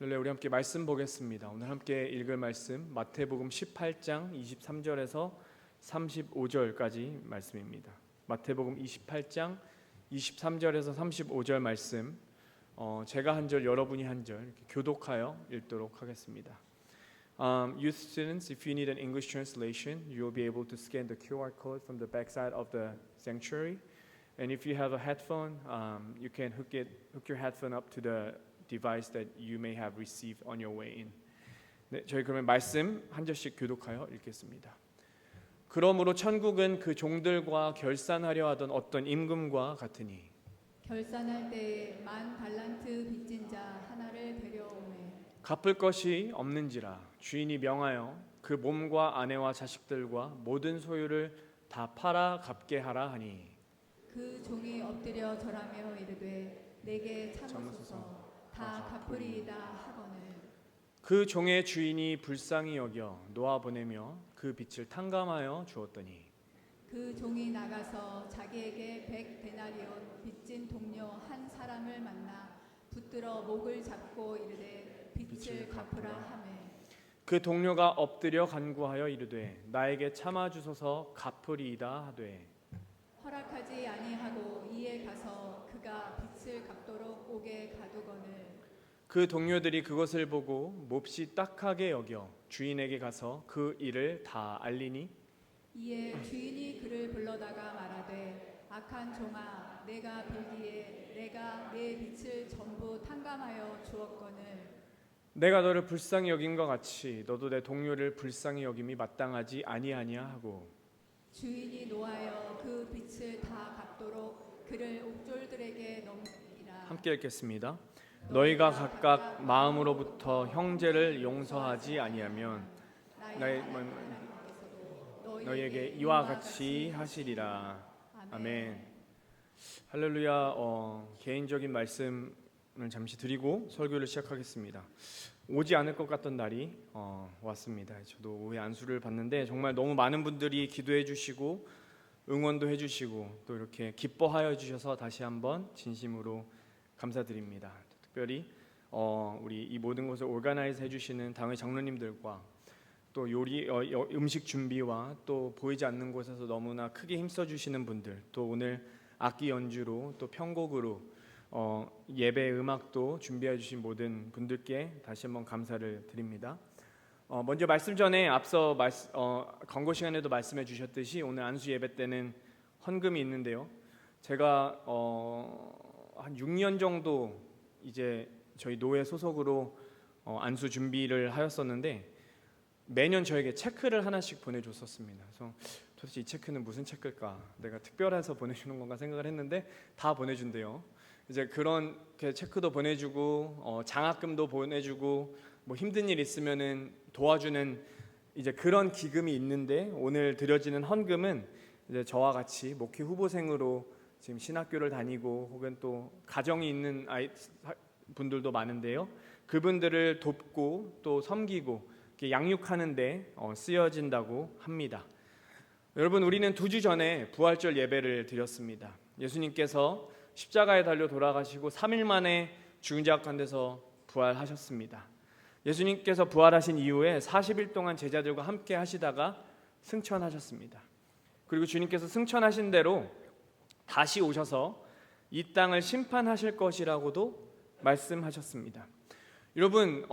우리 함께 말씀 보겠습니다. 오늘 함께 읽을 말씀 마태복음 18장 23절에서 35절까지 말씀입니다. 마태복음 28장 23절에서 35절 말씀, 제가 한 절, 여러분이 한 절 이렇게 교독하여 읽도록 하겠습니다. Youth students, if you need an English translation, you will be able to scan the QR code from the backside of the sanctuary. And if you have a headphone, you can hook your headphone up to the device that you may have received on your way in. 네, 저희 그러면 말씀 한 절씩 교독하여 읽겠습니다. 그러므로 천국은 그 종들과 결산하려 하던 어떤 임금과 같으니 결산할 때에 10,000달란트 빚진 자 하나를 데려오매 갚을 것이 없는지라 주인이 명하여 그 몸과 아내와 자식들과 모든 소유를 다 팔아 갚게 하라 하니 그 종이 엎드려 절하며 이르되 내게 참으소서 다 갚으리이다 하거늘 그 종의 주인이 불쌍히 여겨 놓아 보내며 그 빚을 탕감하여 주었더니 그 종이 나가서 자기에게 100데나리온 빚진 동료 한 사람을 만나 붙들어 목을 잡고 이르되 빚을 갚으라 하매 그 동료가 엎드려 간구하여 이르되 나에게 참아 주소서 갚으리이다 하되 허락하지 아니하고 이에 가서 그가 빚을 갚도록 옥에 가두거늘 그 동료들이 그것을 보고 몹시 딱하게 여겨 주인에게 가서 그 일을 다 알리니 이에 주인이 그를 불러다가 말하되 악한 종아 내가 빌기에 내가 내 빚을 전부 탕감하여 주었거늘 내가 너를 불쌍히 여긴 것 같이 너도 내 동료를 불쌍히 여김이 마땅하지 아니하냐 하고 주인이 노하여 그 빚을 다 갚도록 그를 옥졸들에게 넘기라. 함께 읽겠습니다. 너희가 각각 마음으로부터 형제를 용서하지 아니하면 너희에게 이와 같이 하시리라. 아멘. 할렐루야. 개인적인 말씀을 잠시 드리고 설교를 시작하겠습니다. 오지 않을 것 같던 날이 왔습니다. 저도 오후에 안수를 받는데 정말 너무 많은 분들이 기도해 주시고 응원도 해주시고 또 이렇게 기뻐하여 주셔서 다시 한번 진심으로 감사드립니다. 특별히 우리 이 모든 것을 오르가나이즈 해주시는 당회 장로님들과 또 음식 준비와 또 보이지 않는 곳에서 너무나 크게 힘써주시는 분들, 또 오늘 악기 연주로 또 편곡으로 예배 음악도 준비해 주신 모든 분들께 다시 한번 감사를 드립니다. 먼저 말씀 전에 앞서 권고 시간에도 말씀해 주셨듯이 오늘 안수 예배 때는 헌금이 있는데요. 제가 한 6년 정도 이제 저희 노회 소속으로 안수 준비를 하였었는데 매년 저에게 체크를 하나씩 보내줬었습니다. 그래서 도대체 이 체크는 무슨 체크일까? 내가 특별해서 보내주는 건가 생각을 했는데 다 보내준대요. 이제 그런 체크도 보내주고 장학금도 보내주고 뭐 힘든 일 있으면은 도와주는 이제 그런 기금이 있는데 오늘 드려지는 헌금은 이제 저와 같이 목회 후보생으로 지금 신학교를 다니고 혹은 또 가정이 있는 분들도 많은데요. 그분들을 돕고 또 섬기고 양육하는데 쓰여진다고 합니다. 여러분, 우리는 2주 전에 부활절 예배를 드렸습니다. 예수님께서 십자가에 달려 돌아가시고 3일 만에 죽은 자 가운데서 부활하셨습니다. 예수님께서 부활하신 이후에 40일 동안 제자들과 함께 하시다가 승천하셨습니다. 그리고 주님께서 승천하신 대로 다시 오셔서 이 땅을 심판하실 것이라고도 말씀하셨습니다. 여러분,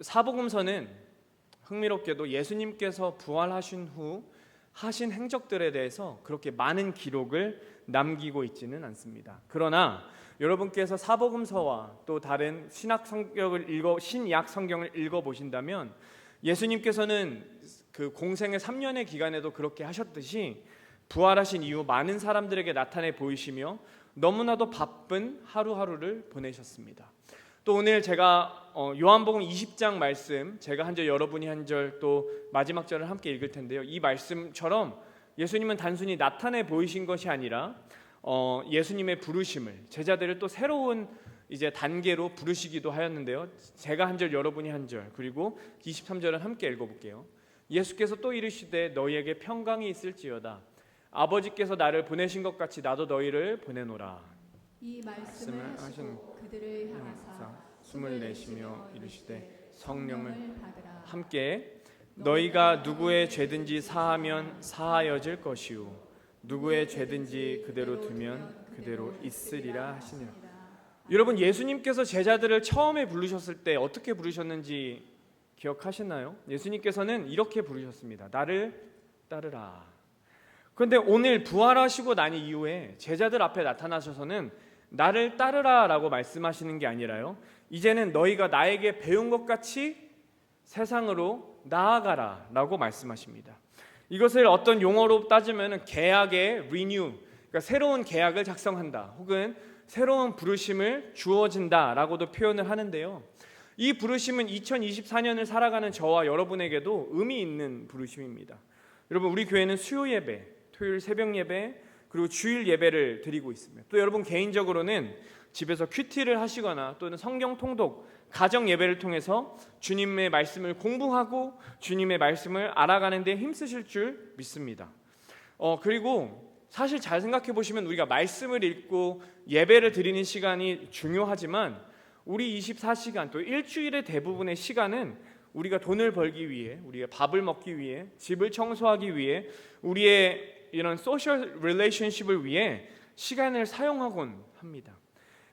사복음서는 흥미롭게도 예수님께서 부활하신 후 하신 행적들에 대해서 그렇게 많은 기록을 남기고 있지는 않습니다. 그러나 여러분께서 사복음서와 또 다른 신약 성경을 읽어 보신다면 예수님께서는 그 공생의 3년의 기간에도 그렇게 하셨듯이 부활하신 이후 많은 사람들에게 나타내 보이시며 너무나도 바쁜 하루하루를 보내셨습니다. 또 오늘 제가 요한복음 20장 말씀, 제가 한 절 여러분이 한 절 또 마지막 절을 함께 읽을 텐데요. 이 말씀처럼 예수님은 단순히 나타내 보이신 것이 아니라 예수님의 부르심을, 제자들을 또 새로운 이제 단계로 부르시기도 하였는데요. 제가 한 절 여러분이 한 절, 그리고 23절을 함께 읽어볼게요. 예수께서 또 이르시되 너희에게 평강이 있을지어다. 아버지께서 나를 보내신 것 같이 나도 너희를 보내노라. 이 말씀을 하시고 그들을 향하사 숨을 내쉬며 이르시되 성령을 받으라. 함께 너희가 누구의 죄든지 사하면 사하여질 것이요 누구의 죄든지 그대로 두면 그대로 있으리라 하시니라. 여러분, 예수님께서 제자들을 처음에 부르셨을 때 어떻게 부르셨는지 기억하시나요? 예수님께서는 이렇게 부르셨습니다. 나를 따르라. 그런데 오늘 부활하시고 난 이후에 제자들 앞에 나타나셔서는 나를 따르라 라고 말씀하시는 게 아니라요, 이제는 너희가 나에게 배운 것 같이 세상으로 나아가라 라고 말씀하십니다. 이것을 어떤 용어로 따지면 계약의 renew, 그러니까 새로운 계약을 작성한다, 혹은 새로운 부르심을 주어진다 라고도 표현을 하는데요, 이 부르심은 2024년을 살아가는 저와 여러분에게도 의미 있는 부르심입니다. 여러분, 우리 교회는 수요 예배, 토요일 새벽 예배, 그리고 주일 예배를 드리고 있습니다. 또 여러분 개인적으로는 집에서 큐티를 하시거나 또는 성경 통독, 가정 예배를 통해서 주님의 말씀을 공부하고 주님의 말씀을 알아가는 데 힘쓰실 줄 믿습니다. 그리고 사실 잘 생각해 보시면 우리가 말씀을 읽고 예배를 드리는 시간이 중요하지만 우리 24시간 또 일주일의 대부분의 시간은 우리가 돈을 벌기 위해, 우리가 밥을 먹기 위해, 집을 청소하기 위해, 우리의 이런 소셜 릴레이션십을 위해 시간을 사용하곤 합니다.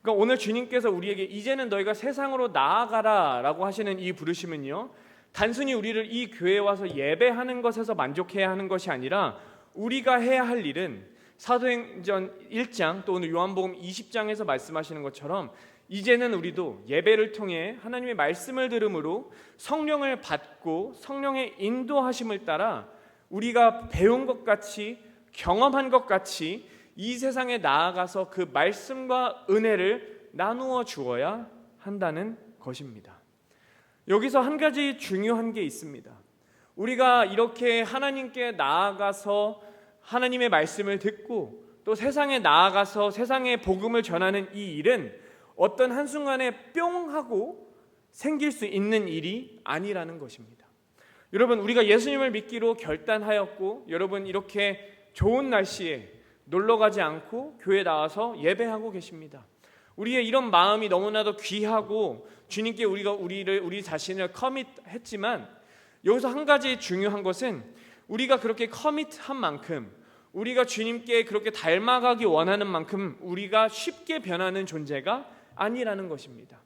그러니까 오늘 주님께서 우리에게 이제는 너희가 세상으로 나아가라 라고 하시는 이 부르심은요, 단순히 우리를 이 교회에 와서 예배하는 것에서 만족해야 하는 것이 아니라 우리가 해야 할 일은 사도행전 1장 또 오늘 요한복음 20장에서 말씀하시는 것처럼 이제는 우리도 예배를 통해 하나님의 말씀을 들음으로 성령을 받고 성령의 인도하심을 따라 우리가 배운 것 같이 경험한 것 같이 이 세상에 나아가서 그 말씀과 은혜를 나누어 주어야 한다는 것입니다. 여기서 한 가지 중요한 게 있습니다. 우리가 이렇게 하나님께 나아가서 하나님의 말씀을 듣고 또 세상에 나아가서 세상에 복음을 전하는 이 일은 어떤 한순간에 뿅 하고 생길 수 있는 일이 아니라는 것입니다. 여러분, 우리가 예수님을 믿기로 결단하였고 여러분 이렇게 좋은 날씨에 놀러 가지 않고 교회에 나와서 예배하고 계십니다. 우리의 이런 마음이 너무나도 귀하고 주님께 우리 자신을 커밋했지만 여기서 한 가지 중요한 것은 우리가 그렇게 커밋한 만큼, 우리가 주님께 그렇게 닮아가기 원하는 만큼 우리가 쉽게 변하는 존재가 아니라는 것입니다.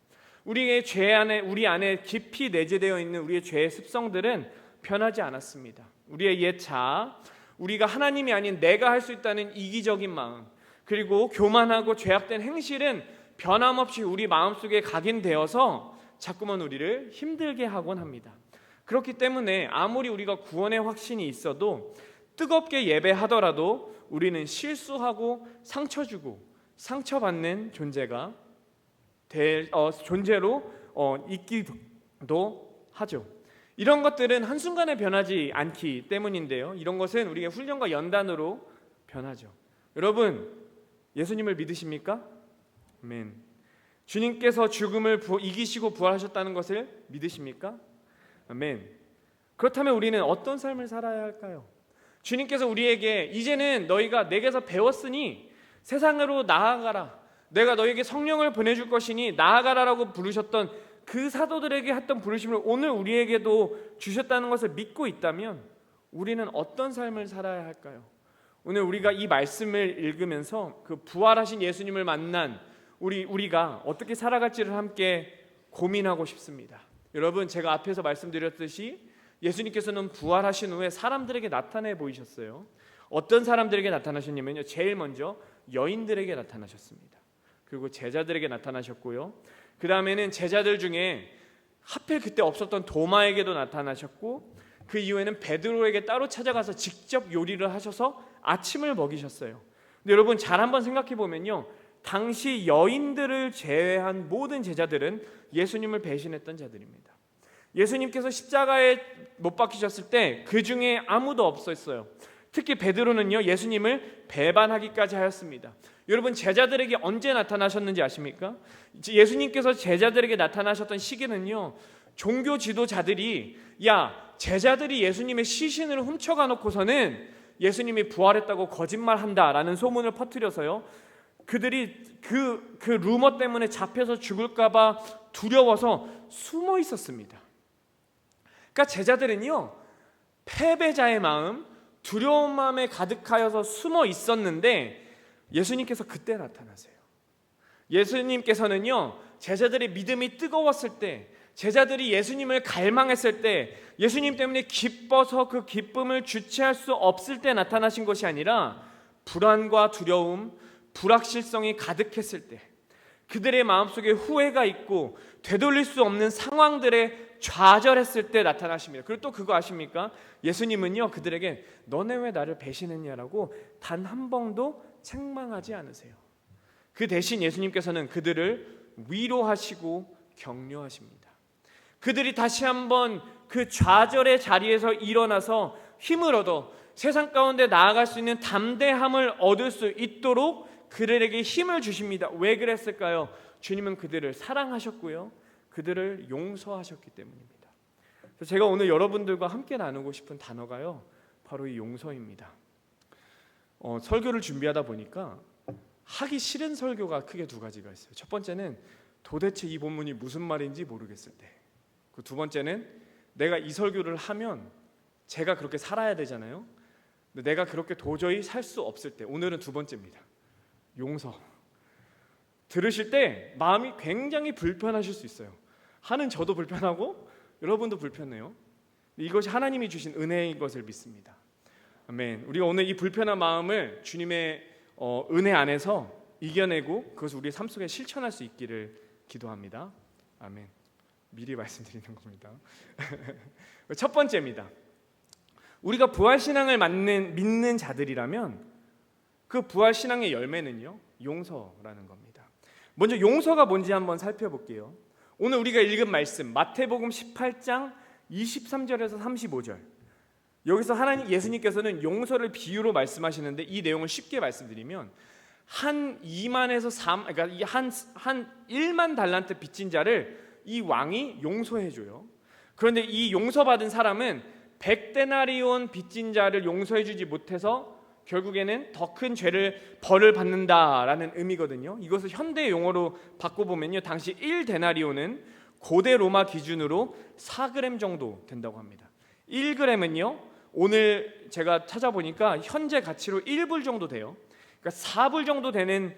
우리 안에 깊이 내재되어 있는 우리의 죄의 습성들은 변하지 않았습니다. 우리의 옛 자아, 우리가 하나님이 아닌 내가 할 수 있다는 이기적인 마음, 그리고 교만하고 죄악된 행실은 변함없이 우리 마음속에 각인되어서 자꾸만 우리를 힘들게 하곤 합니다. 그렇기 때문에 아무리 우리가 구원의 확신이 있어도 뜨겁게 예배하더라도 우리는 실수하고 상처 주고 상처받는 존재로 있기도 하죠. 이런 것들은 한순간에 변하지 않기 때문인데요, 이런 것은 우리의 훈련과 연단으로 변하죠. 여러분, 예수님을 믿으십니까? 아멘. 주님께서 죽음을 이기시고 부활하셨다는 것을 믿으십니까? 아멘. 그렇다면 우리는 어떤 삶을 살아야 할까요? 주님께서 우리에게 이제는 너희가 내게서 배웠으니 세상으로 나아가라, 내가 너에게 성령을 보내줄 것이니 나아가라라고 부르셨던 그 사도들에게 했던 부르심을 오늘 우리에게도 주셨다는 것을 믿고 있다면 우리는 어떤 삶을 살아야 할까요? 오늘 우리가 이 말씀을 읽으면서 그 부활하신 예수님을 만난 우리가 어떻게 살아갈지를 함께 고민하고 싶습니다. 여러분, 제가 앞에서 말씀드렸듯이 예수님께서는 부활하신 후에 사람들에게 나타내 보이셨어요. 어떤 사람들에게 나타나셨냐면요, 제일 먼저 여인들에게 나타나셨습니다. 그리고 제자들에게 나타나셨고요, 그 다음에는 제자들 중에 하필 그때 없었던 도마에게도 나타나셨고, 그 이후에는 베드로에게 따로 찾아가서 직접 요리를 하셔서 아침을 먹이셨어요. 근데 여러분 잘 한번 생각해 보면요, 당시 여인들을 제외한 모든 제자들은 예수님을 배신했던 자들입니다. 예수님께서 십자가에 못 박히셨을 때 그 중에 아무도 없었어요. 특히 베드로는요, 예수님을 배반하기까지 하였습니다. 여러분, 제자들에게 언제 나타나셨는지 아십니까? 예수님께서 제자들에게 나타나셨던 시기는요, 종교 지도자들이 제자들이 예수님의 시신을 훔쳐가 놓고서는 예수님이 부활했다고 거짓말한다라는 소문을 퍼뜨려서요, 그들이 그 루머 때문에 잡혀서 죽을까봐 두려워서 숨어 있었습니다. 그러니까 제자들은요, 패배자의 마음, 두려운 마음에 가득하여서 숨어 있었는데 예수님께서 그때 나타나세요. 예수님께서는요, 제자들의 믿음이 뜨거웠을 때, 제자들이 예수님을 갈망했을 때, 예수님 때문에 기뻐서 그 기쁨을 주체할 수 없을 때 나타나신 것이 아니라 불안과 두려움, 불확실성이 가득했을 때, 그들의 마음속에 후회가 있고 되돌릴 수 없는 상황들에 좌절했을 때 나타나십니다. 그리고 또 그거 아십니까? 예수님은요, 그들에게 너네 왜 나를 배신했냐라고 단 한 번도 책망하지 않으세요. 그 대신 예수님께서는 그들을 위로하시고 격려하십니다. 그들이 다시 한번 그 좌절의 자리에서 일어나서 힘을 얻어 세상 가운데 나아갈 수 있는 담대함을 얻을 수 있도록 그들에게 힘을 주십니다. 왜 그랬을까요? 주님은 그들을 사랑하셨고요, 그들을 용서하셨기 때문입니다. 그래서 제가 오늘 여러분들과 함께 나누고 싶은 단어가요, 바로 이 용서입니다. 설교를 준비하다 보니까 하기 싫은 설교가 크게 두 가지가 있어요. 첫 번째는 도대체 이 본문이 무슨 말인지 모르겠을 때, 그 두 번째는 내가 이 설교를 하면 제가 그렇게 살아야 되잖아요. 근데 내가 그렇게 도저히 살 수 없을 때, 오늘은 두 번째입니다. 용서. 들으실 때 마음이 굉장히 불편하실 수 있어요. 하는 저도 불편하고 여러분도 불편해요. 이것이 하나님이 주신 은혜인 것을 믿습니다. 아멘. 우리가 오늘 이 불편한 마음을 주님의 은혜 안에서 이겨내고 그것을 우리의 삶 속에 실천할 수 있기를 기도합니다. 아멘. 미리 말씀드리는 겁니다. 첫 번째입니다. 우리가 부활신앙을 믿는 자들이라면 그 부활신앙의 열매는요, 용서라는 겁니다. 먼저 용서가 뭔지 한번 살펴볼게요. 오늘 우리가 읽은 말씀 마태복음 18장 23절에서 35절, 여기서 하나님 예수님께서는 용서를 비유로 말씀하시는데 이 내용을 쉽게 말씀드리면 한 2만에서 3, 그러니까 한 1만 달란트 빚진 자를 이 왕이 용서해줘요. 그런데 이 용서받은 사람은 100데나리온 빚진 자를 용서해주지 못해서 결국에는 더 큰 벌을 받는다라는 의미거든요. 이것을 현대 용어로 바꿔보면요, 당시 1데나리온은 고대 로마 기준으로 4g 정도 된다고 합니다. 1g은요, 오늘 제가 찾아보니까 현재 가치로 1불 정도 돼요. 그러니까 4불 정도 되는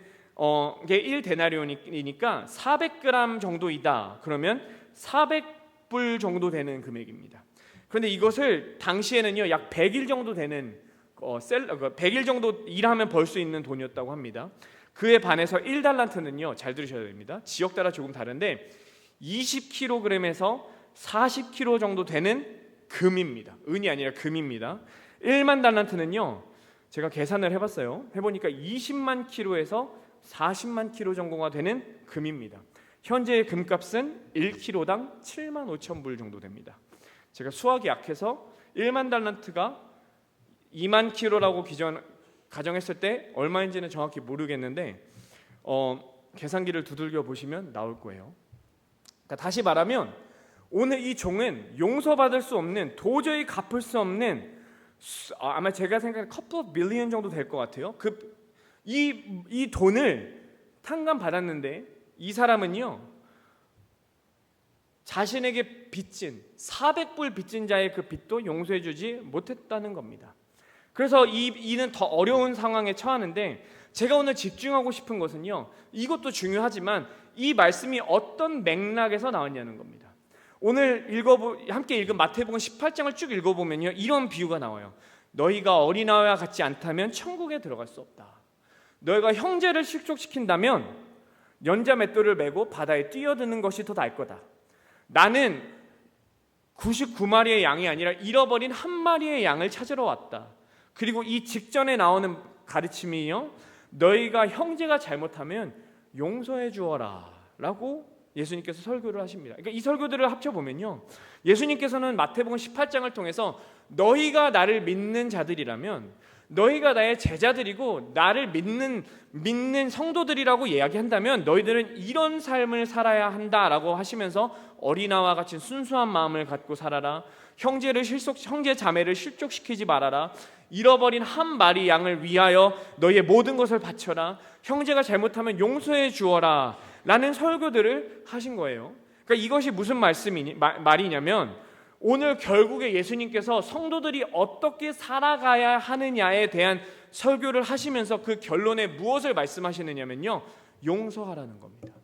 게 1데나리온이니까 400g 정도이다. 그러면 400불 정도 되는 금액입니다. 그런데 이것을 당시에는요, 약 100일 정도 되는 100일 정도 일하면 벌 수 있는 돈이었다고 합니다. 그에 반해서 1달란트는요, 잘 들으셔야 됩니다. 지역 따라 조금 다른데 20kg에서 40kg 정도 되는 금입니다. 은이 아니라 금입니다. 1만 달란트는요, 제가 계산을 해봤어요. 해보니까 20만 킬로에서 40만 킬로 정도가 되는 금입니다. 현재의 금값은 1kg당 7만 5천 불 정도 됩니다. 제가 수학이 약해서 1만 달란트가 2만 킬로라고 가정했을 때 얼마인지는 정확히 모르겠는데 계산기를 두들겨 보시면 나올 거예요. 그러니까 다시 말하면 오늘 이 종은 용서받을 수 없는, 도저히 갚을 수 없는, 아마 제가 생각하는 couple of billion 정도 될 것 같아요. 이 돈을 탕감받았는데 이 사람은요, 자신에게 빚진 400불 빚진 자의 그 빚도 용서해주지 못했다는 겁니다. 그래서 이는 더 어려운 상황에 처하는데, 제가 오늘 집중하고 싶은 것은요, 이것도 중요하지만 이 말씀이 어떤 맥락에서 나왔냐는 겁니다. 오늘 함께 읽은 마태복음 18장을 쭉 읽어보면요, 이런 비유가 나와요. 너희가 어린아이와 같지 않다면 천국에 들어갈 수 없다. 너희가 형제를 실족시킨다면 연자 맷돌을 메고 바다에 뛰어드는 것이 더 나을 거다. 나는 99마리의 양이 아니라 잃어버린 한 마리의 양을 찾으러 왔다. 그리고 이 직전에 나오는 가르침이요, 너희가 형제가 잘못하면 용서해 주어라 라고 예수님께서 설교를 하십니다. 그러니까 이 설교들을 합쳐보면요, 예수님께서는 마태복음 18장을 통해서 너희가 나를 믿는 자들이라면, 너희가 나의 제자들이고 나를 믿는 성도들이라고 이야기한다면 너희들은 이런 삶을 살아야 한다라고 하시면서 어린아이와 같이 순수한 마음을 갖고 살아라. 형제 자매를 실족시키지 말아라. 잃어버린 한 마리 양을 위하여 너희의 모든 것을 바쳐라. 형제가 잘못하면 용서해 주어라 라는 설교들을 하신 거예요. 그러니까 이것이 무슨 말이냐면 오늘 결국에 예수님께서 성도들이 어떻게 살아가야 하느냐에 대한 설교를 하시면서 그 결론에 무엇을 말씀하시느냐면요, 용서하라는 겁니다.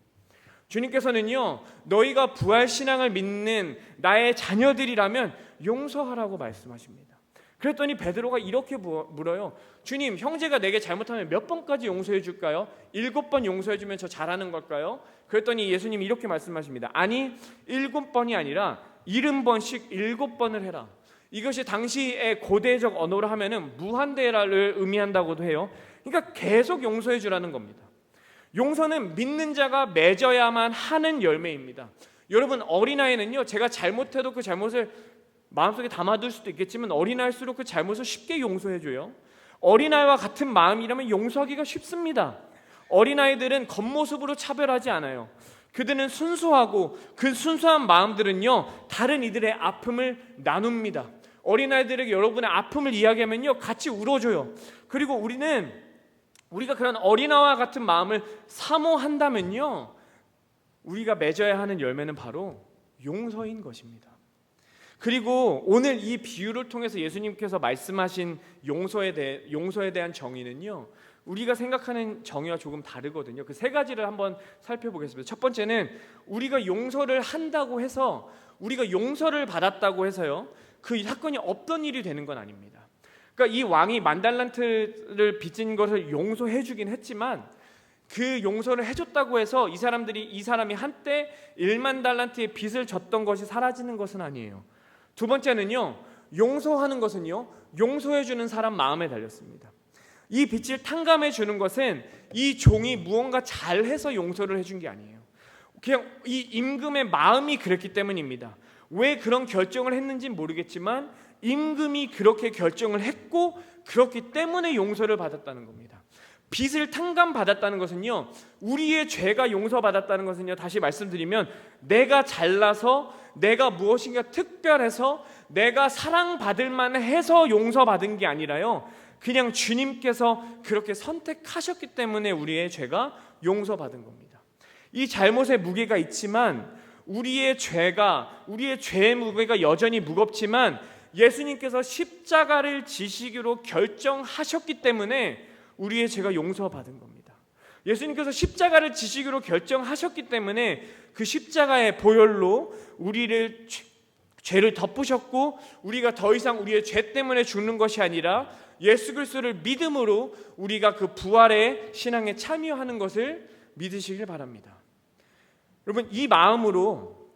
주님께서는요, 너희가 부활신앙을 믿는 나의 자녀들이라면 용서하라고 말씀하십니다. 그랬더니 베드로가 이렇게 물어요. 주님, 형제가 내게 잘못하면 몇 번까지 용서해 줄까요? 7번 용서해 주면 저 잘하는 걸까요? 그랬더니 예수님이 이렇게 말씀하십니다. 아니, 7번이 아니라 70번씩 7번을 해라. 이것이 당시의 고대적 언어로 하면은 무한대를 의미한다고도 해요. 그러니까 계속 용서해 주라는 겁니다. 용서는 믿는 자가 맺어야만 하는 열매입니다. 여러분, 어린아이는요, 제가 잘못해도 그 잘못을 마음속에 담아둘 수도 있겠지만 어린아이일수록 그 잘못을 쉽게 용서해줘요. 어린아이와 같은 마음이라면 용서하기가 쉽습니다. 어린아이들은 겉모습으로 차별하지 않아요. 그들은 순수하고 그 순수한 마음들은요, 다른 이들의 아픔을 나눕니다. 어린아이들에게 여러분의 아픔을 이야기하면요, 같이 울어줘요. 그리고 우리가 그런 어린아이와 같은 마음을 사모한다면요, 우리가 맺어야 하는 열매는 바로 용서인 것입니다. 그리고 오늘 이 비유를 통해서 예수님께서 말씀하신 용서에 대한 정의는요, 우리가 생각하는 정의와 조금 다르거든요. 그 세 가지를 한번 살펴보겠습니다. 첫 번째는 우리가 용서를 한다고 해서, 우리가 용서를 받았다고 해서요, 그 사건이 없던 일이 되는 건 아닙니다. 그러니까 이 왕이 10,000달란트를 빚진 것을 용서해 주긴 했지만 그 용서를 해줬다고 해서 이 사람이 한때 10,000달란트의 빚을 졌던 것이 사라지는 것은 아니에요. 두 번째는요, 용서하는 것은요, 용서해 주는 사람 마음에 달렸습니다. 이 빚을 탕감해 주는 것은 이 종이 무언가 잘해서 용서를 해준 게 아니에요. 그냥 이 임금의 마음이 그랬기 때문입니다. 왜 그런 결정을 했는지 모르겠지만 임금이 그렇게 결정을 했고 그렇기 때문에 용서를 받았다는 겁니다. 빚을 탕감받았다는 것은요, 우리의 죄가 용서받았다는 것은요, 다시 말씀드리면 내가 잘나서, 내가 무엇인가 특별해서, 내가 사랑받을 만해서 용서받은 게 아니라요, 그냥 주님께서 그렇게 선택하셨기 때문에 우리의 죄가 용서받은 겁니다. 이 잘못의 무게가 있지만 우리의 죄의 무게가 여전히 무겁지만 예수님께서 십자가를 지시기로 결정하셨기 때문에 우리의 죄가 용서받은 겁니다. 예수님께서 십자가를 지시기로 결정하셨기 때문에 그 십자가의 보혈로 우리를 죄를 덮으셨고, 우리가 더 이상 우리의 죄 때문에 죽는 것이 아니라 예수 그리스도를 믿음으로 우리가 그 부활의 신앙에 참여하는 것을 믿으시길 바랍니다. 여러분, 이 마음으로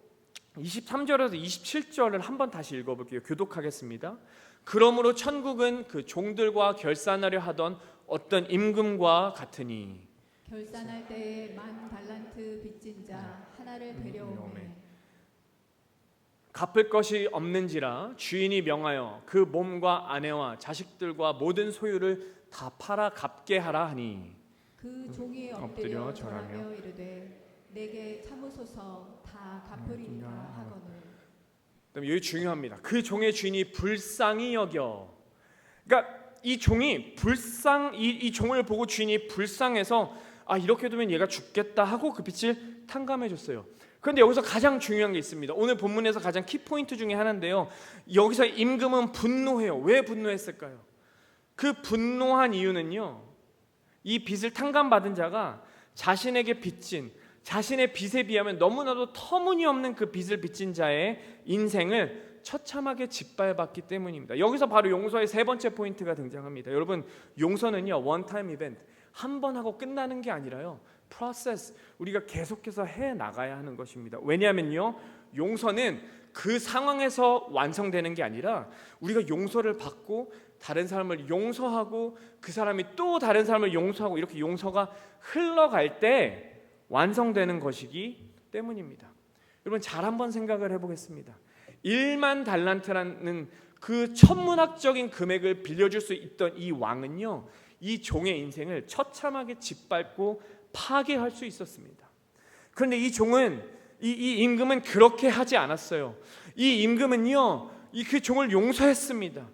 23절에서 27절을 한번 다시 읽어볼게요. 교독하겠습니다. 그러므로 천국은 그 종들과 결산하려 하던 어떤 임금과 같으니, 결산할 때에 10,000달란트 빚진 자 하나를 데려오매 갚을 것이 없는지라 주인이 명하여 그 몸과 아내와 자식들과 모든 소유를 다 팔아 갚게 하라 하니, 그 종이 엎드려 절하며 이르되 내게 참으소서 다 갚으리라 하거늘. 여기 중요합니다. 그 종의 주인이 불쌍히 여겨. 그러니까 이 종이 이 종을 보고 주인이 불쌍해서 이렇게 두면 얘가 죽겠다 하고 그 빚을 탕감해 줬어요. 그런데 여기서 가장 중요한 게 있습니다. 오늘 본문에서 가장 키포인트 중에 하나인데요, 여기서 임금은 분노해요. 왜 분노했을까요? 그 분노한 이유는요, 이 빚을 탕감받은 자가 자신에게 빚진, 자신의 빚에 비하면 너무나도 터무니없는 그 빚을 빚진 자의 인생을 처참하게 짓밟았기 때문입니다. 여기서 바로 용서의 세 번째 포인트가 등장합니다. 여러분, 용서는요, 원타임 이벤트, 한 번 하고 끝나는 게 아니라요, 프로세스, 우리가 계속해서 해 나가야 하는 것입니다. 왜냐하면요, 용서는 그 상황에서 완성되는 게 아니라 우리가 용서를 받고 다른 사람을 용서하고 그 사람이 또 다른 사람을 용서하고 이렇게 용서가 흘러갈 때 완성되는 것이기 때문입니다. 여러분, 잘 한번 생각을 해보겠습니다. 10,000달란트라는 그 천문학적인 금액을 빌려줄 수 있던 이 왕은요, 이 종의 인생을 처참하게 짓밟고 파괴할 수 있었습니다. 그런데 이 종은, 이 임금은 그렇게 하지 않았어요. 이 임금은요, 그 종을 용서했습니다.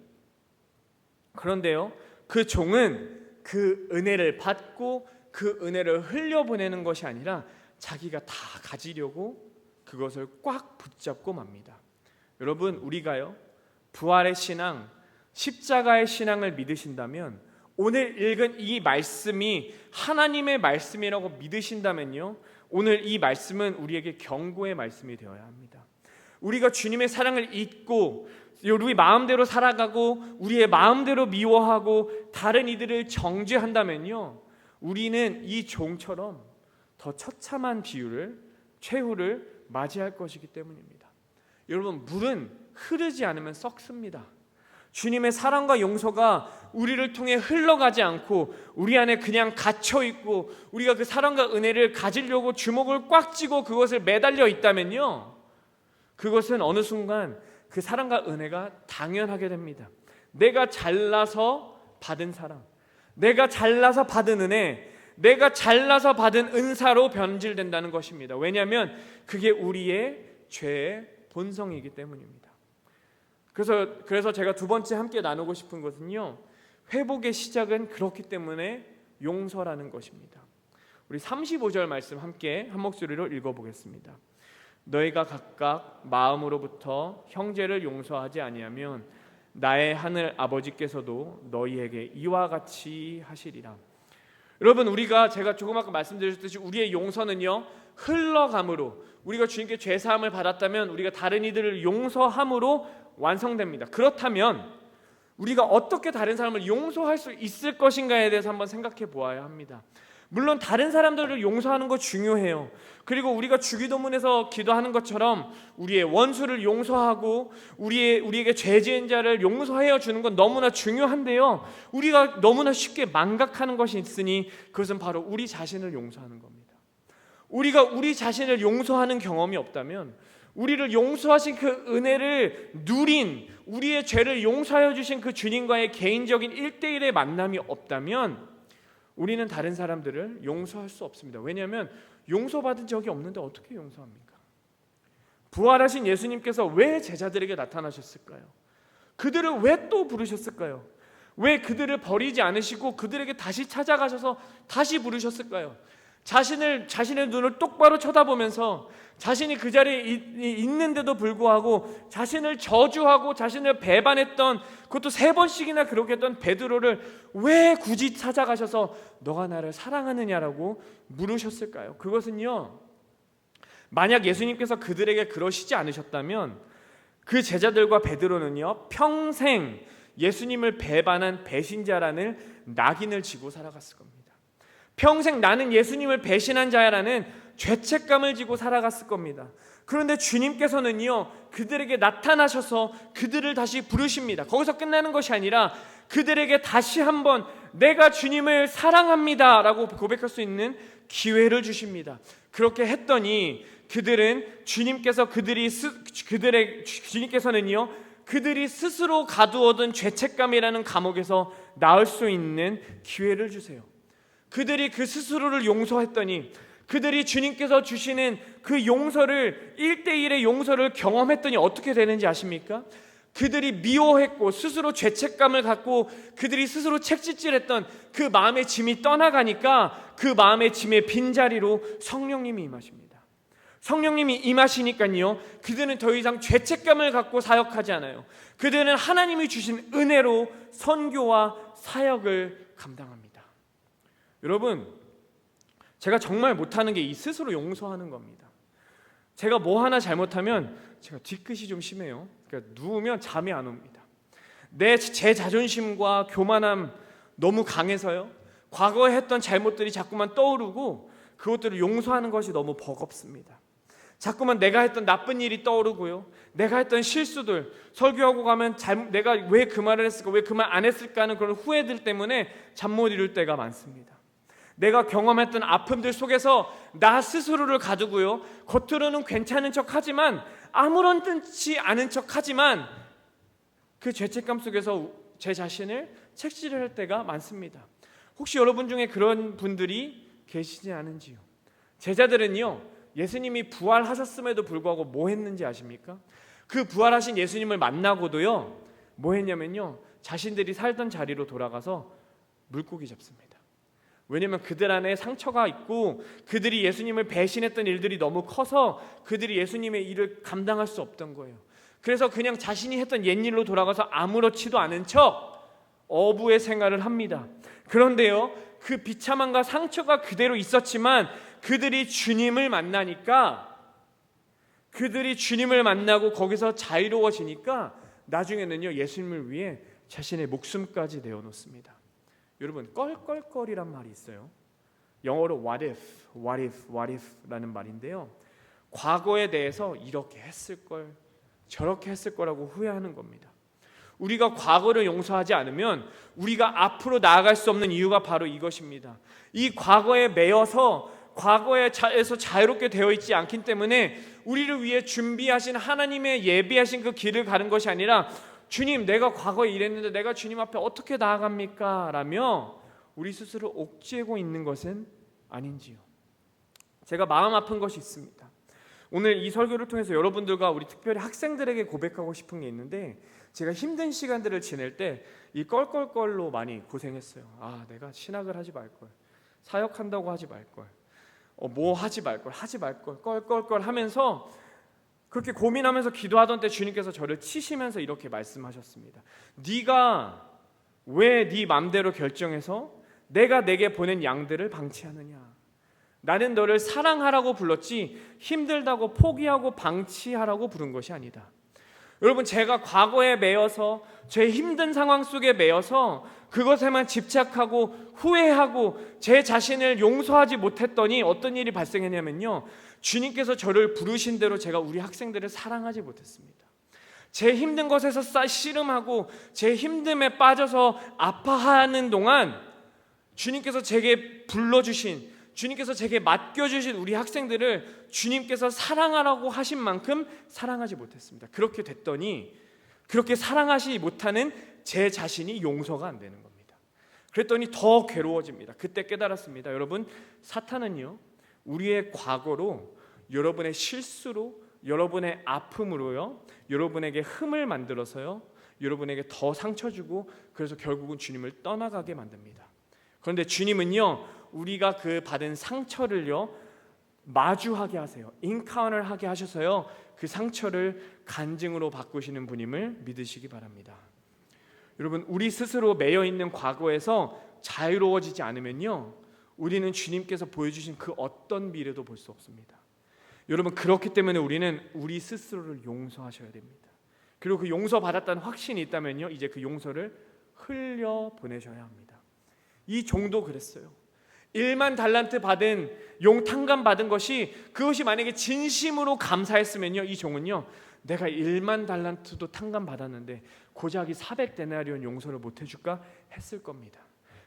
그런데요, 그 종은 그 은혜를 받고 그 은혜를 흘려보내는 것이 아니라 자기가 다 가지려고 그것을 꽉 붙잡고 맙니다. 여러분, 우리가요 부활의 신앙, 십자가의 신앙을 믿으신다면, 오늘 읽은 이 말씀이 하나님의 말씀이라고 믿으신다면요, 오늘 이 말씀은 우리에게 경고의 말씀이 되어야 합니다. 우리가 주님의 사랑을 잊고 우리 마음대로 살아가고 우리의 마음대로 미워하고 다른 이들을 정죄한다면요, 우리는 이 종처럼 더 처참한 최후를 맞이할 것이기 때문입니다. 여러분, 물은 흐르지 않으면 썩습니다. 주님의 사랑과 용서가 우리를 통해 흘러가지 않고 우리 안에 그냥 갇혀있고 우리가 그 사랑과 은혜를 가지려고 주먹을 꽉 쥐고 그것을 매달려 있다면요, 그것은 어느 순간 그 사랑과 은혜가 당연하게 됩니다. 내가 잘나서 받은 사랑, 내가 잘나서 받은 은혜, 내가 잘나서 받은 은사로 변질된다는 것입니다. 왜냐하면 그게 우리의 죄의 본성이기 때문입니다. 그래서 제가 두 번째 함께 나누고 싶은 것은요, 회복의 시작은 그렇기 때문에 용서라는 것입니다. 우리 35절 말씀 함께 한 목소리로 읽어보겠습니다. 너희가 각각 마음으로부터 형제를 용서하지 아니하면 나의 하늘 아버지께서도 너희에게 이와 같이 하시리라. 여러분, 제가 조금 아까 말씀드렸듯이 우리의 용서는요 흘러감으로, 우리가 주님께 죄사함을 받았다면 우리가 다른 이들을 용서함으로 완성됩니다. 그렇다면 우리가 어떻게 다른 사람을 용서할 수 있을 것인가에 대해서 한번 생각해 보아야 합니다. 물론 다른 사람들을 용서하는 거 중요해요. 그리고 우리가 주기도문에서 기도하는 것처럼 우리의 원수를 용서하고 우리에게 죄 지은 자를 용서하여 주는 건 너무나 중요한데요, 우리가 너무나 쉽게 망각하는 것이 있으니 그것은 바로 우리 자신을 용서하는 겁니다. 우리가 우리 자신을 용서하는 경험이 없다면, 우리를 용서하신 그 은혜를 누린, 우리의 죄를 용서하여 주신 그 주님과의 개인적인 1대1의 만남이 없다면 우리는 다른 사람들을 용서할 수 없습니다. 왜냐하면 용서받은 적이 없는데 어떻게 용서합니까? 부활하신 예수님께서 왜 제자들에게 나타나셨을까요? 그들을 왜 또 부르셨을까요? 왜 그들을 버리지 않으시고 그들에게 다시 찾아가셔서 다시 부르셨을까요? 자신의 눈을 똑바로 쳐다보면서 자신이 그 자리에 있는데도 불구하고 자신을 저주하고 자신을 배반했던, 그것도 3번씩이나 그렇게 했던 베드로를 왜 굳이 찾아가셔서 너가 나를 사랑하느냐라고 물으셨을까요? 그것은요, 만약 예수님께서 그들에게 그러시지 않으셨다면 그 제자들과 베드로는요 평생 예수님을 배반한 배신자라는 낙인을 지고 살아갔을 겁니다. 평생 나는 예수님을 배신한 자야라는 죄책감을 지고 살아갔을 겁니다. 그런데 주님께서는요 그들에게 나타나셔서 그들을 다시 부르십니다. 거기서 끝나는 것이 아니라 그들에게 다시 한번 내가 주님을 사랑합니다 라고 고백할 수 있는 기회를 주십니다. 그렇게 했더니 주님께서는요 그들이 스스로 가두어둔 죄책감이라는 감옥에서 나을 수 있는 기회를 주세요. 그들이 그 스스로를 용서했더니, 그들이 주님께서 주시는 그 용서를 1대1의 용서를 경험했더니 어떻게 되는지 아십니까? 그들이 미워했고 스스로 죄책감을 갖고 그들이 스스로 책짓질했던 그 마음의 짐이 떠나가니까 그 마음의 짐의 빈자리로 성령님이 임하십니다. 성령님이 임하시니까요 그들은 더 이상 죄책감을 갖고 사역하지 않아요. 그들은 하나님이 주신 은혜로 선교와 사역을 감당합니다. 여러분, 제가 정말 못하는 게 이 스스로 용서하는 겁니다. 제가 뭐 하나 잘못하면 제가 뒤끝이 좀 심해요. 그러니까 누우면 잠이 안 옵니다. 제 자존심과 교만함 너무 강해서요 과거에 했던 잘못들이 자꾸만 떠오르고 그것들을 용서하는 것이 너무 버겁습니다. 자꾸만 내가 했던 나쁜 일이 떠오르고요, 내가 했던 실수들, 설교하고 가면 내가 왜 그 말을 했을까, 왜 그 말 안 했을까 하는 그런 후회들 때문에 잠 못 이룰 때가 많습니다. 내가 경험했던 아픔들 속에서 나 스스로를 가두고요 겉으로는 괜찮은 척하지만, 아무런 뜻이 않은 척하지만 그 죄책감 속에서 제 자신을 책질할 때가 많습니다. 혹시 여러분 중에 그런 분들이 계시지 않은지요? 제자들은요 예수님이 부활하셨음에도 불구하고 뭐 했는지 아십니까? 그 부활하신 예수님을 만나고도요 뭐 했냐면요 자신들이 살던 자리로 돌아가서 물고기 잡습니다. 왜냐하면 그들 안에 상처가 있고 그들이 예수님을 배신했던 일들이 너무 커서 그들이 예수님의 일을 감당할 수 없던 거예요. 그래서 그냥 자신이 했던 옛일로 돌아가서 아무렇지도 않은 척 어부의 생활을 합니다. 그런데요, 그 비참함과 상처가 그대로 있었지만 그들이 주님을 만나니까, 그들이 주님을 만나고 거기서 자유로워지니까 나중에는요, 예수님을 위해 자신의 목숨까지 내어놓습니다. 여러분, 껄껄껄이란 말이 있어요. 영어로 what if, what if, what if 라는 말인데요, 과거에 대해서 이렇게 했을 걸, 저렇게 했을 거라고 후회하는 겁니다. 우리가 과거를 용서하지 않으면 우리가 앞으로 나아갈 수 없는 이유가 바로 이것입니다. 이 과거에 매여서 과거에서 자유롭게 되어 있지 않기 때문에 우리를 위해 준비하신 하나님의 예비하신 그 길을 가는 것이 아니라, 주님, 내가 과거에 이랬는데 내가 주님 앞에 어떻게 나아갑니까? 라며 우리 스스로 옥죄고 있는 것은 아닌지요. 제가 마음 아픈 것이 있습니다. 오늘 이 설교를 통해서 여러분들과 우리 특별히 학생들에게 고백하고 싶은 게 있는데, 제가 힘든 시간들을 지낼 때 이 껄껄껄로 많이 고생했어요. 내가 신학을 하지 말걸, 사역한다고 하지 말걸, 뭐 하지 말걸, 껄껄껄 하면서 그렇게 고민하면서 기도하던 때 주님께서 저를 치시면서 이렇게 말씀하셨습니다. 네가 왜 네 맘대로 결정해서 내가 내게 보낸 양들을 방치하느냐? 나는 너를 사랑하라고 불렀지 힘들다고 포기하고 방치하라고 부른 것이 아니다. 여러분, 제가 과거에 매여서 제 힘든 상황 속에 매여서 그것에만 집착하고 후회하고 제 자신을 용서하지 못했더니 어떤 일이 발생했냐면요, 주님께서 저를 부르신 대로 제가 우리 학생들을 사랑하지 못했습니다. 제 힘든 것에서 씨름하고 제 힘듦에 빠져서 아파하는 동안 주님께서 제게 불러주신, 주님께서 제게 맡겨주신 우리 학생들을 주님께서 사랑하라고 하신 만큼 사랑하지 못했습니다. 그렇게 됐더니 그렇게 사랑하지 못하는 제 자신이 용서가 안 되는 겁니다. 그랬더니 더 괴로워집니다. 그때 깨달았습니다. 여러분, 사탄은요, 우리의 과거로, 여러분의 실수로, 여러분의 아픔으로요, 여러분에게 흠을 만들어서요, 여러분에게 더 상처 주고, 그래서 결국은 주님을 떠나가게 만듭니다. 그런데 주님은요, 우리가 그 받은 상처를요 마주하게 하세요. 인카운터 하게 하셔서요 그 상처를 간증으로 바꾸시는 분임을 믿으시기 바랍니다. 여러분, 우리 스스로 매여 있는 과거에서 자유로워지지 않으면요, 우리는 주님께서 보여주신 그 어떤 미래도 볼 수 없습니다. 여러분, 그렇기 때문에 우리는 우리 스스로를 용서하셔야 됩니다. 그리고 그 용서받았다는 확신이 있다면요, 이제 그 용서를 흘려 보내셔야 합니다. 이 종도 그랬어요. 1만 달란트 받은 탕감 받은 것이, 그것이 만약에 진심으로 감사했으면요, 이 종은요, 내가 1만 달란트도 탕감 받았는데 고작 이 400데나리온 용서를 못 해줄까 했을 겁니다.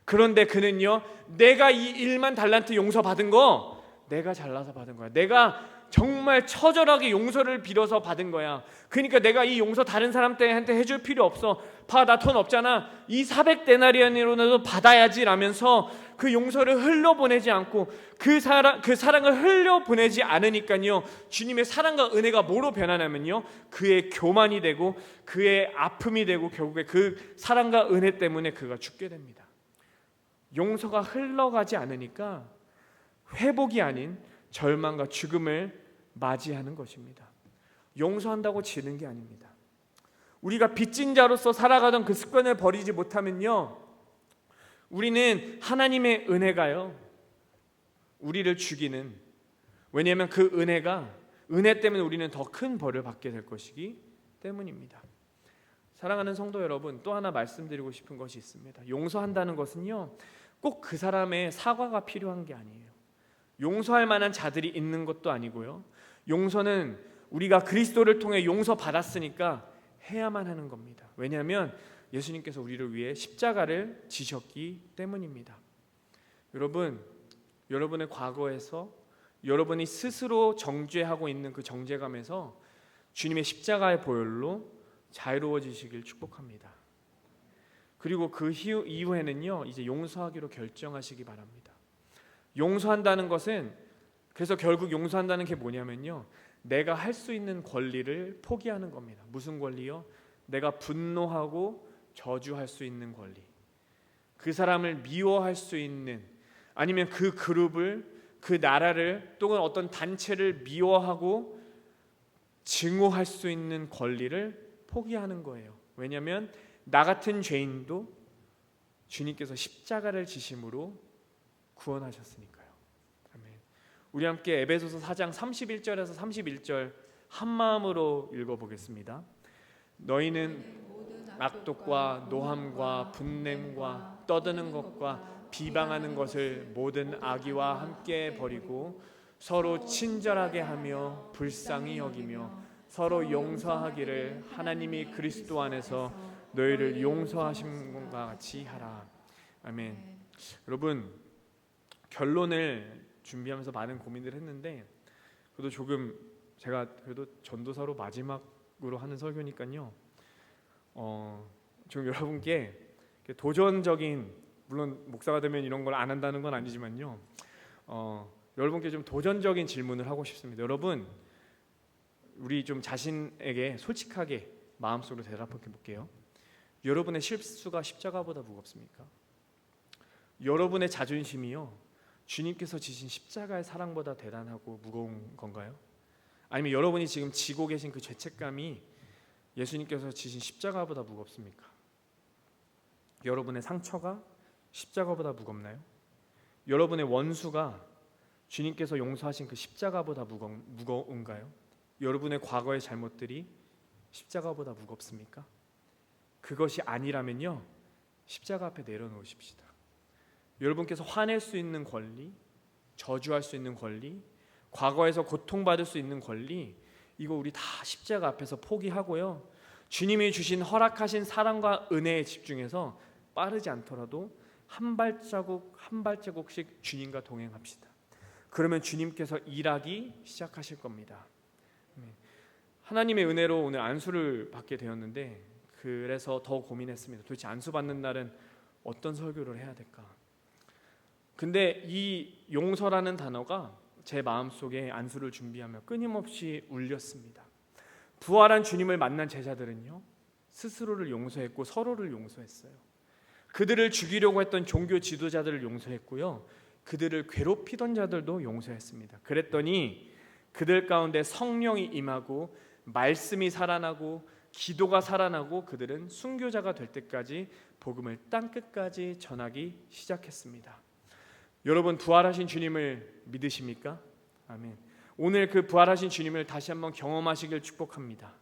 그런데 그는요, 내가 이 1만 달란트 용서 받은 거 내가 잘나서 받은 거야. 내가 정말 처절하게 용서를 빌어서 받은 거야. 그러니까 내가 이 용서 다른 사람한테 해줄 필요 없어. 나 돈 없잖아. 이 400데나리온으로라도 받아야지 라면서 그 용서를 흘려보내지 않고 그 사랑을 흘려보내지 않으니까요, 주님의 사랑과 은혜가 뭐로 변하냐면요, 그의 교만이 되고 그의 아픔이 되고 결국에 그 사랑과 은혜 때문에 그가 죽게 됩니다. 용서가 흘러가지 않으니까 회복이 아닌 절망과 죽음을 맞이하는 것입니다. 용서한다고 지는 게 아닙니다. 우리가 빚진 자로서 살아가던 그 습관을 버리지 못하면요, 우리는 하나님의 은혜가요 우리를 죽이는, 왜냐하면 그 은혜 때문에 우리는 더 큰 벌을 받게 될 것이기 때문입니다. 사랑하는 성도 여러분, 또 하나 말씀드리고 싶은 것이 있습니다. 용서한다는 것은요, 꼭 그 사람의 사과가 필요한 게 아니에요. 용서할 만한 자들이 있는 것도 아니고요, 용서는 우리가 그리스도를 통해 용서받았으니까 해야만 하는 겁니다. 왜냐하면 예수님께서 우리를 위해 십자가를 지셨기 때문입니다. 여러분, 여러분의 과거에서 여러분이 스스로 정죄하고 있는 그 정죄감에서 주님의 십자가의 보혈로 자유로워지시길 축복합니다. 그리고 그 이후에는요, 이제 용서하기로 결정하시기 바랍니다. 용서한다는 것은, 그래서 결국 용서한다는 게 뭐냐면요, 내가 할 수 있는 권리를 포기하는 겁니다. 무슨 권리요? 내가 분노하고 저주할 수 있는 권리, 그 사람을 미워할 수 있는, 아니면 그 그룹을, 그 나라를 또는 어떤 단체를 미워하고 증오할 수 있는 권리를 포기하는 거예요. 왜냐하면 나 같은 죄인도 주님께서 십자가를 지심으로 구원하셨으니까요. 아멘. 우리 함께 에베소서 4장 31절에서 31절 한 마음으로 읽어보겠습니다. 너희는 악독과 노함과 분냄과 떠드는 것과 비방하는 것을 모든 악의와 함께 버리고 서로 친절하게 하며 불쌍히 여기며 서로 용서하기를 하나님이 그리스도 안에서 너희를 용서하신 것과 같이 하라. 아멘. 여러분, 결론을 준비하면서 많은 고민을 했는데 그래도 조금 제가 그래도 전도사로 마지막으로 하는 설교니까요. 좀 여러분께 도전적인, 물론 목사가 되면 이런 걸 안 한다는 건 아니지만요. 여러분께 좀 도전적인 질문을 하고 싶습니다. 여러분, 우리 좀 자신에게 솔직하게 마음속으로 대답해 볼게요. 여러분의 실수가 십자가보다 무겁습니까? 여러분의 자존심이요, 주님께서 지신 십자가의 사랑보다 대단하고 무거운 건가요? 아니면 여러분이 지금 지고 계신 그 죄책감이 예수님께서 지신 십자가보다 무겁습니까? 여러분의 상처가 십자가보다 무겁나요? 여러분의 원수가 주님께서 용서하신 그 십자가보다 무거운가요? 여러분의 과거의 잘못들이 십자가보다 무겁습니까? 그것이 아니라면요, 십자가 앞에 내려놓으십시다. 여러분께서 화낼 수 있는 권리, 저주할 수 있는 권리, 과거에서 고통받을 수 있는 권리, 이거 우리 다 십자가 앞에서 포기하고요, 주님이 주신 허락하신 사랑과 은혜에 집중해서 빠르지 않더라도 한 발자국 한 발자국씩 주님과 동행합시다. 그러면 주님께서 일하기 시작하실 겁니다. 하나님의 은혜로 오늘 안수를 받게 되었는데, 그래서 더 고민했습니다. 도대체 안수 받는 날은 어떤 설교를 해야 될까? 근데 이 용서라는 단어가 제 마음속에 안수를 준비하며 끊임없이 울렸습니다. 부활한 주님을 만난 제자들은요, 스스로를 용서했고 서로를 용서했어요. 그들을 죽이려고 했던 종교 지도자들을 용서했고요, 그들을 괴롭히던 자들도 용서했습니다. 그랬더니 그들 가운데 성령이 임하고 말씀이 살아나고 기도가 살아나고 그들은 순교자가 될 때까지 복음을 땅끝까지 전하기 시작했습니다. 여러분, 부활하신 주님을 믿으십니까? 아멘. 오늘 그 부활하신 주님을 다시 한번 경험하시길 축복합니다.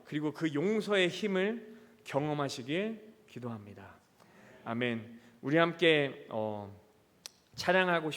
그리고 그 용서의 힘을 경험하시길 기도합니다. 아멘. 우리 함께 찬양하고